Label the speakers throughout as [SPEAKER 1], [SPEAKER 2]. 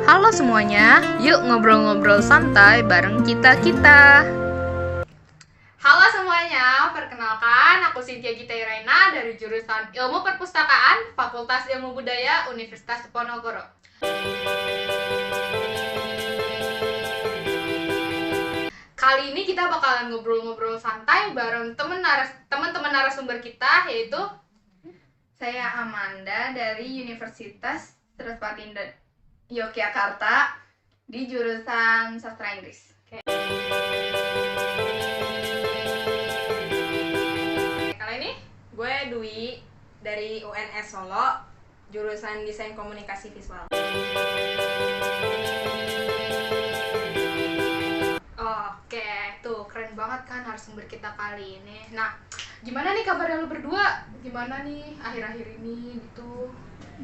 [SPEAKER 1] Halo semuanya, yuk ngobrol-ngobrol santai bareng kita-kita.
[SPEAKER 2] Halo semuanya, perkenalkan aku Cynthia Gita Iraina dari jurusan Ilmu Perpustakaan, Fakultas Ilmu Budaya, Universitas Diponegoro. Kali ini kita bakalan ngobrol-ngobrol santai bareng teman-teman narasumber kita, yaitu
[SPEAKER 3] Saya Amanda dari Universitas Seraspati Yogyakarta di jurusan Sastra Inggris.
[SPEAKER 2] kali ini
[SPEAKER 4] Gue Dwi dari UNS Solo, jurusan Desain Komunikasi Visual.
[SPEAKER 2] Oke, tuh keren banget kan narasumber kita kali ini. Nah, gimana nih kabarnya lu berdua? Gimana nih akhir-akhir ini gitu?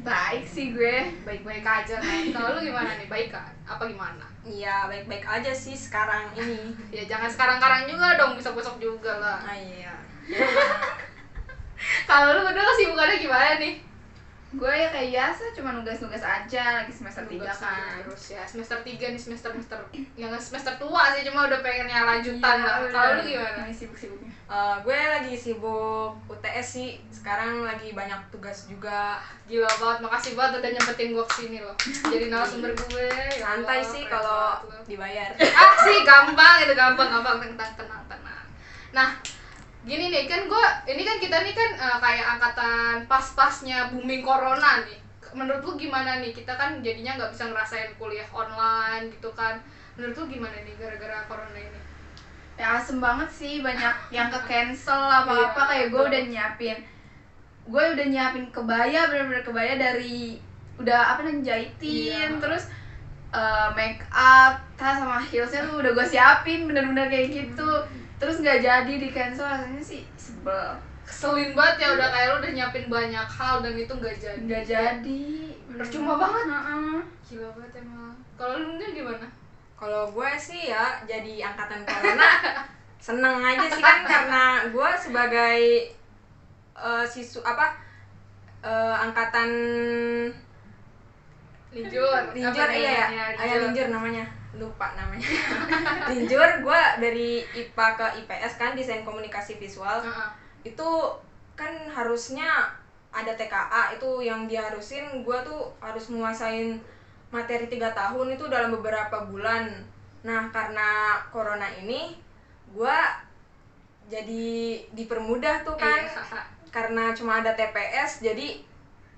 [SPEAKER 3] Baik sih gue.
[SPEAKER 2] Baik-baik aja kan? Kalau lu gimana nih? Baik kan? Apa gimana?
[SPEAKER 4] Iya, baik-baik aja sih sekarang ini.
[SPEAKER 2] Ya jangan sekarang-karang juga dong, besok-besok juga lah.
[SPEAKER 4] Ah iya.
[SPEAKER 2] Kalau lu berdua kesibukannya gimana nih?
[SPEAKER 3] Gue ya kayak biasa, cuma nugas-nugas aja, lagi semester 3
[SPEAKER 2] Tugas
[SPEAKER 3] kan.
[SPEAKER 2] terus ya, semester 3 nih, semester yang semester tua sih, cuma udah pengennya lanjutan lah. Kalau lu gimana?
[SPEAKER 3] Ini sibuk-sibuknya.
[SPEAKER 4] Gue lagi sibuk UTS sih. Sekarang lagi banyak tugas juga.
[SPEAKER 2] Gila banget, makasih banget udah nyempetin gue kesini loh. Jadi narasumber gue. Ya
[SPEAKER 4] Santai
[SPEAKER 2] Allah,
[SPEAKER 4] sih
[SPEAKER 2] keren
[SPEAKER 4] kalau
[SPEAKER 2] banget lu.
[SPEAKER 4] dibayar.
[SPEAKER 2] Sih gampang itu, gampang tenang. Nah, gini nih kan kita nih kan kayak angkatan pas-pasnya booming corona nih. Menurut lu gimana nih, kita kan jadinya nggak bisa ngerasain kuliah online gitu kan. Menurut lu gimana nih gara-gara corona ini?
[SPEAKER 3] Ya asem banget sih, banyak yang ke-cancel apa-apa.
[SPEAKER 2] Iya,
[SPEAKER 3] Kayak gue
[SPEAKER 2] betul.
[SPEAKER 3] udah nyiapin kebaya, bener-bener kebaya dari udah jahitin,
[SPEAKER 2] Iya.
[SPEAKER 3] terus make up, tas sama heelsnya tuh udah gue siapin bener-bener kayak gitu. Terus nggak jadi di cancel, rasanya sih sebel.
[SPEAKER 2] Keselin banget ya, udah kayak lu udah nyiapin banyak hal dan itu nggak jadi.
[SPEAKER 3] Nggak jadi.
[SPEAKER 2] Percuma banget.
[SPEAKER 3] Heeh.
[SPEAKER 2] Gila banget emang. Kalau lu nih gimana?
[SPEAKER 4] Kalau gue sih ya jadi angkatan corona seneng aja sih kan, karena gue sebagai angkatan
[SPEAKER 2] Linjur.
[SPEAKER 4] Linjur, iya ya, Linjur namanya, lupa namanya. Linjur, gue dari IPA ke IPS kan, Desain Komunikasi Visual. Itu kan harusnya ada TKA, itu yang diharusin gue tuh harus menguasain materi 3 tahun itu dalam beberapa bulan. Nah, karena corona ini gue jadi dipermudah tuh kan.
[SPEAKER 2] Iya.
[SPEAKER 4] Karena cuma ada TPS, jadi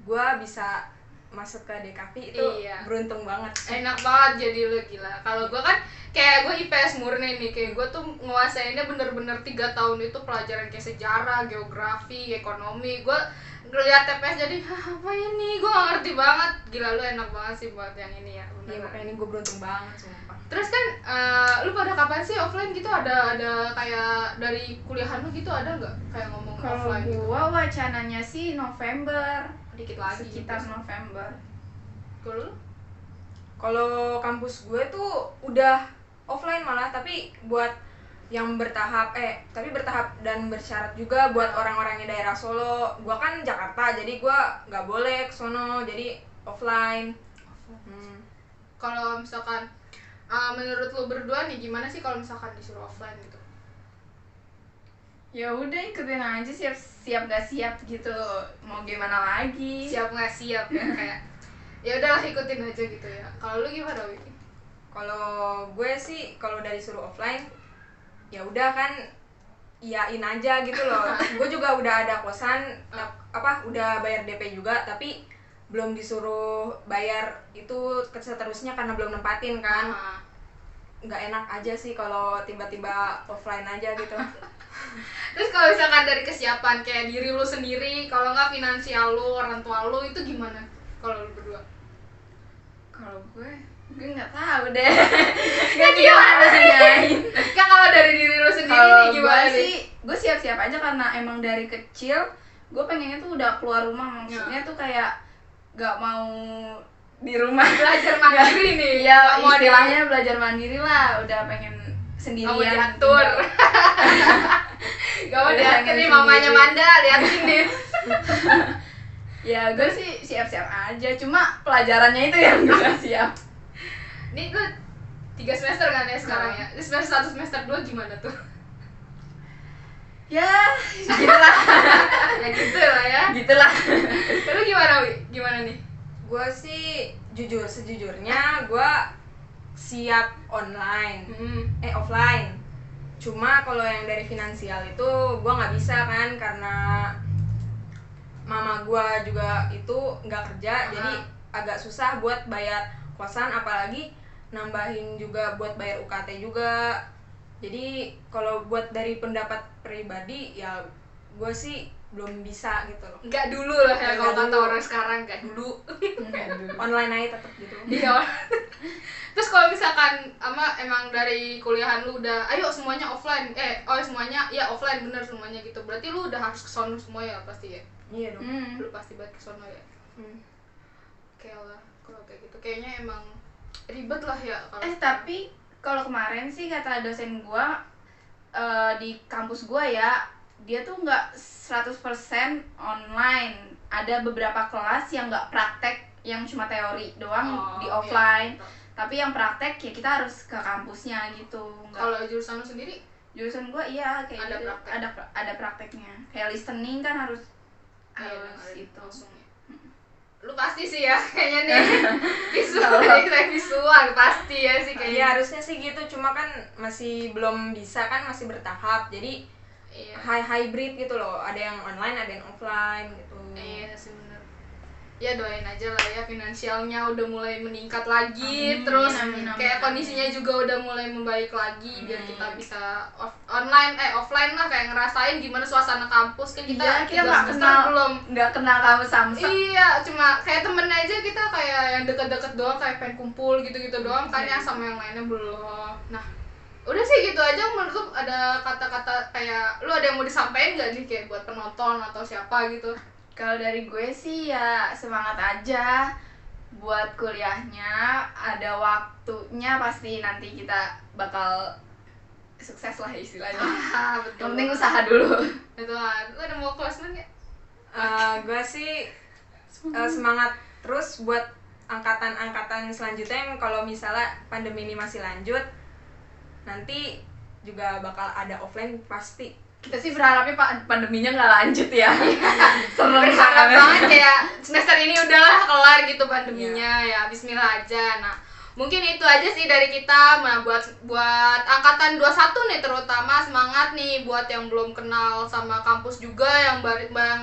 [SPEAKER 4] gue bisa masuk ke DKV itu.
[SPEAKER 2] Iya.
[SPEAKER 4] Beruntung banget.
[SPEAKER 2] Enak banget jadi lu, gila. Kalau gue kan kayak gue IPS murni nih, kayak gue tuh nguasainnya bener-bener 3 tahun itu pelajaran kayak sejarah, geografi, ekonomi. Gue ngeliat TPS jadi apa ini, gue gak ngerti banget. Gila, lu enak banget sih buat yang ini ya,
[SPEAKER 4] Iya,
[SPEAKER 2] beneran.
[SPEAKER 4] makanya ini gue beruntung banget sumpah.
[SPEAKER 2] Terus kan lu pada kapan sih offline gitu, ada kayak dari kuliahan lu gitu, ada nggak kayak ngomong
[SPEAKER 3] Kalau
[SPEAKER 2] offline gitu?
[SPEAKER 3] gua wacananya sih November,
[SPEAKER 2] Dikit lagi
[SPEAKER 3] sekitar
[SPEAKER 2] gitu.
[SPEAKER 3] November.
[SPEAKER 2] Kalau lu?
[SPEAKER 4] Kalau kampus gue tuh udah offline malah, tapi buat yang bertahap dan bersyarat juga buat orang-orang yang daerah Solo. Gua kan Jakarta, jadi gua nggak boleh kesono, jadi offline.
[SPEAKER 2] Kalau misalkan menurut lu berdua nih, gimana sih kalau misalkan disuruh offline gitu?
[SPEAKER 3] Ya udah ikutin aja, siap nggak siap gitu, mau gimana lagi.
[SPEAKER 2] Siap nggak siap ya, kayak ya udahlah ikutin aja gitu ya. Kalau lu gimana, Wiki?
[SPEAKER 4] Kalau gue sih kalau dari suruh offline ya udah kan iyain aja gitu loh. Gue juga udah ada kosan, udah bayar DP juga, tapi belum disuruh bayar itu seterusnya karena belum nempatin kan. Nggak enak aja sih kalau tiba-tiba offline aja gitu.
[SPEAKER 2] Terus kalau misalkan dari kesiapan kayak diri lu sendiri, kalau nggak finansial lu, orang tua lu, itu gimana kalau lu berdua?
[SPEAKER 3] Kalau gue nggak tahu deh. Nggak gimana nanyain.
[SPEAKER 2] Kan kalau dari diri lu sendiri
[SPEAKER 3] Kalau
[SPEAKER 2] nih gimana
[SPEAKER 3] gue
[SPEAKER 2] nih?
[SPEAKER 3] sih, gue siap-siap aja karena emang dari kecil gue pengennya tuh udah keluar rumah, maksudnya tuh kayak nggak mau di rumah.
[SPEAKER 2] Belajar mandiri nih.
[SPEAKER 3] Ya
[SPEAKER 2] Nggak mau
[SPEAKER 3] istilahnya belajar mandiri lah, udah pengen sendirian.
[SPEAKER 2] Nggak mau diatur. Gak mau
[SPEAKER 3] Udah
[SPEAKER 2] diatur
[SPEAKER 3] pengen
[SPEAKER 2] nih mamanya
[SPEAKER 3] sendiri.
[SPEAKER 2] Manda, liatin nih.
[SPEAKER 3] Ya gue sih siap-siap aja, cuma pelajarannya itu yang gue gak siap.
[SPEAKER 2] Ini lu 3 semester kan ya sekarang ya? Ini semester 1, semester 2 gimana tuh?
[SPEAKER 3] Ya, gitulah.
[SPEAKER 2] Ya gitu lah ya.
[SPEAKER 3] Gitulah.
[SPEAKER 2] Lu gimana, Wi? Gimana nih?
[SPEAKER 4] Gue sih sejujurnya gue siap online, offline. Cuma kalau yang dari finansial itu gue nggak bisa kan, karena mama gue juga itu nggak kerja, jadi agak susah buat bayar kosan, apalagi nambahin juga buat bayar UKT juga. Jadi kalau buat dari pendapat pribadi ya gue sih belum bisa gitu loh.
[SPEAKER 2] Nggak dulu lah ya, kalau
[SPEAKER 4] Nggak
[SPEAKER 2] kata
[SPEAKER 4] dulu.
[SPEAKER 2] orang sekarang nggak dulu.
[SPEAKER 4] Online aja tetap gitu.
[SPEAKER 2] Iya. Terus kalau misalkan emang dari kuliahan lu udah ayo semuanya offline, semuanya ya offline bener semuanya gitu. Berarti lu udah harus kesono semua ya pasti ya.
[SPEAKER 4] Iya dong.
[SPEAKER 2] Lu pasti banget kesono ya. Oke lah, kalau kayak gitu kayaknya emang ribet lah ya kalau
[SPEAKER 3] Tapi kalau kemarin sih kata dosen gua di kampus gua ya, dia tuh nggak 100% online. Ada beberapa kelas yang nggak praktek, yang cuma teori doang di offline.
[SPEAKER 2] Iya.
[SPEAKER 3] Tapi yang praktek ya kita harus ke kampusnya gitu. Nggak.
[SPEAKER 2] Kalau jurusan lu sendiri
[SPEAKER 3] Jurusan gua iya kayak
[SPEAKER 2] ada
[SPEAKER 3] gitu.
[SPEAKER 2] praktek.
[SPEAKER 3] Ada prakteknya. Kayak listening kan harus itu.
[SPEAKER 2] langsung ya. Lu pasti sih ya kayaknya nih visual kayak visual pasti ya sih
[SPEAKER 4] Iya
[SPEAKER 2] kayaknya.
[SPEAKER 4] harusnya sih gitu, cuma kan masih belum bisa kan, masih bertahap. Jadi
[SPEAKER 2] Iya.
[SPEAKER 4] hybrid gitu loh, ada yang online ada yang offline gitu.
[SPEAKER 2] Iya sih bener. Ya doain aja lah ya, finansialnya udah mulai meningkat lagi. Terus
[SPEAKER 3] amin,
[SPEAKER 2] kayak
[SPEAKER 3] amin.
[SPEAKER 2] Kondisinya juga udah mulai membaik lagi. Biar kita bisa offline lah, kayak ngerasain gimana suasana kampus. Kan kita
[SPEAKER 3] Iya, kita
[SPEAKER 2] 3
[SPEAKER 3] nggak
[SPEAKER 2] semester
[SPEAKER 3] kenal
[SPEAKER 2] belum.
[SPEAKER 3] nggak kenal kampus samsek.
[SPEAKER 2] Iya, cuma kayak temen aja kita kayak yang deket-deket doang, kayak pengen kumpul gitu-gitu doang kan ya, sama yang lainnya belum. Nah, udah sih gitu aja. Menurut lu ada kata-kata kayak lu ada yang mau disampaikan nggak nih kayak buat penonton atau siapa gitu?
[SPEAKER 3] Kalau dari gue sih ya semangat aja buat kuliahnya, ada waktunya pasti nanti kita bakal sukses lah istilahnya.
[SPEAKER 2] Betul.
[SPEAKER 3] Yang penting usaha dulu.
[SPEAKER 2] Betul. Lu ada mau closing nggak?
[SPEAKER 4] Gue sih semangat terus buat angkatan-angkatan selanjutnya yang kalau misalnya pandemi ini masih lanjut, nanti juga bakal ada offline pasti.
[SPEAKER 3] Kita sih berharapnya pandeminya nggak lanjut ya. Serem
[SPEAKER 2] Berharap
[SPEAKER 3] banget.
[SPEAKER 2] banget kayak semester ini udahlah kelar gitu pandeminya ya, bismillah aja. Nah, mungkin itu aja sih dari kita. Nah, buat angkatan 21 nih terutama, semangat nih buat yang belum kenal sama kampus juga, yang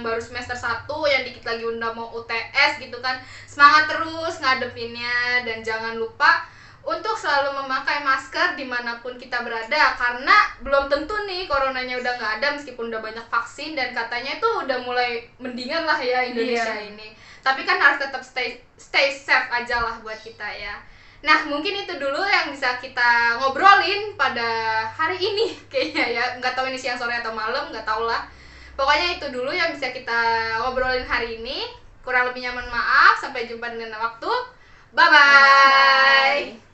[SPEAKER 2] baru semester 1, yang dikit lagi udah mau UTS gitu kan. Semangat terus ngadepinnya, dan jangan lupa untuk selalu memakai masker dimanapun kita berada, karena belum tentu nih coronanya udah nggak ada meskipun udah banyak vaksin, dan katanya itu udah mulai mendingan lah ya Indonesia ini. Tapi kan harus tetap stay safe aja lah buat kita ya. Nah, mungkin itu dulu yang bisa kita ngobrolin pada hari ini kayaknya ya. Nggak tahu ini siang, sore, atau malam, nggak tahu lah. Pokoknya itu dulu yang bisa kita ngobrolin hari ini. Kurang lebihnya mohon maaf. Sampai jumpa dengan waktu. Bye-bye.